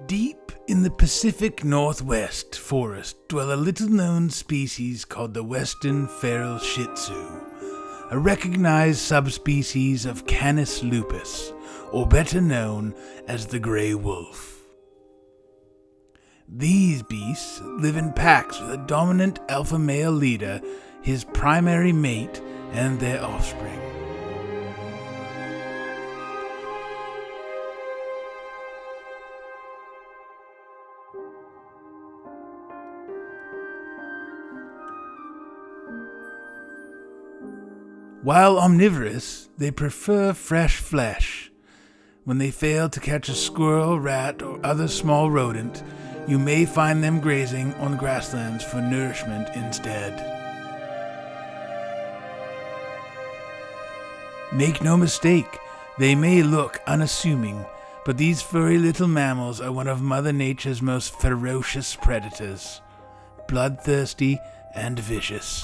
Deep in the Pacific Northwest forest dwell a little-known species called the western feral Shih Tzu, a recognized subspecies of Canis lupus, or better known as the gray wolf. These beasts live in packs with a dominant alpha male leader, his primary mate, and their offspring. While omnivorous, they prefer fresh flesh. When they fail to catch a squirrel, rat, or other small rodent, you may find them grazing on grasslands for nourishment instead. Make no mistake, they may look unassuming, but these furry little mammals are one of Mother Nature's most ferocious predators, bloodthirsty and vicious.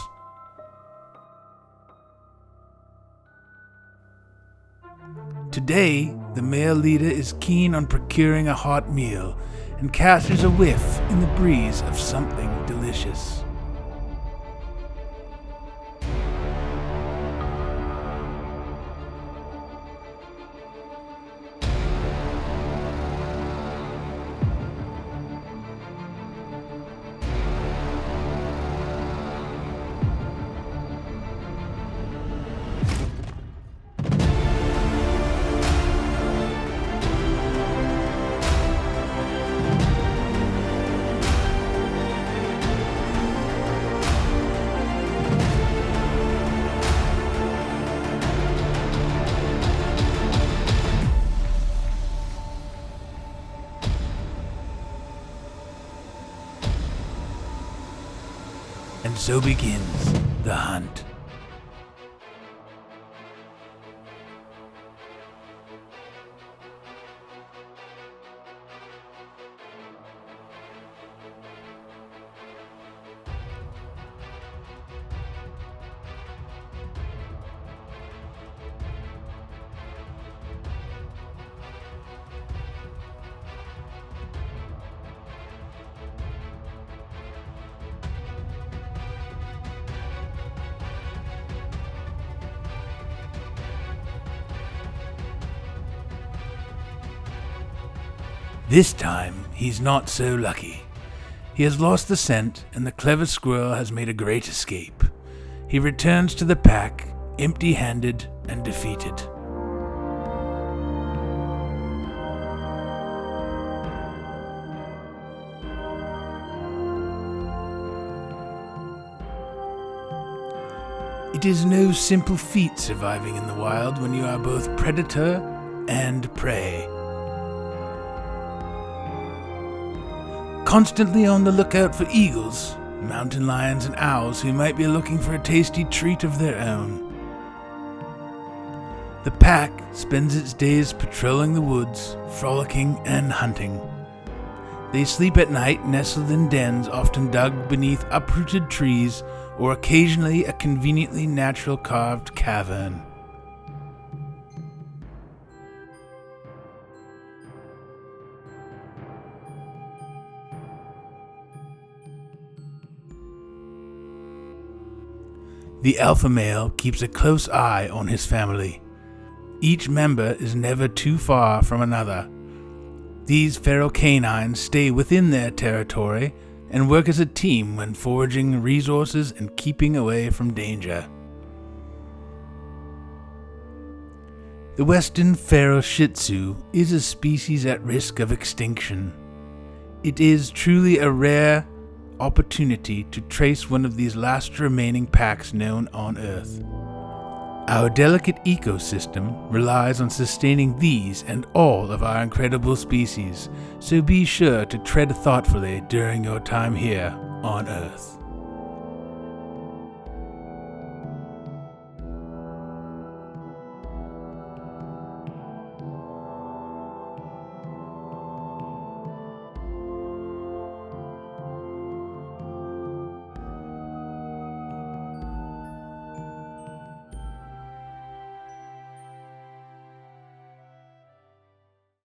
Today, the male leader is keen on procuring a hot meal and catches a whiff in the breeze of something delicious. And so begins the hunt. This time, he's not so lucky. He has lost the scent, and the clever squirrel has made a great escape. He returns to the pack, empty-handed and defeated. It is no simple feat surviving in the wild when you are both predator and prey. Constantly on the lookout for eagles, mountain lions, and owls who might be looking for a tasty treat of their own. The pack spends its days patrolling the woods, frolicking and hunting. They sleep at night nestled in dens often dug beneath uprooted trees or occasionally a conveniently natural carved cavern. The alpha male keeps a close eye on his family. Each member is never too far from another. These feral canines stay within their territory and work as a team when foraging resources and keeping away from danger. The western feral Shih Tzu is a species at risk of extinction. It is truly a rare opportunity to trace one of these last remaining packs known on Earth. Our delicate ecosystem relies on sustaining these and all of our incredible species, so be sure to tread thoughtfully during your time here on Earth.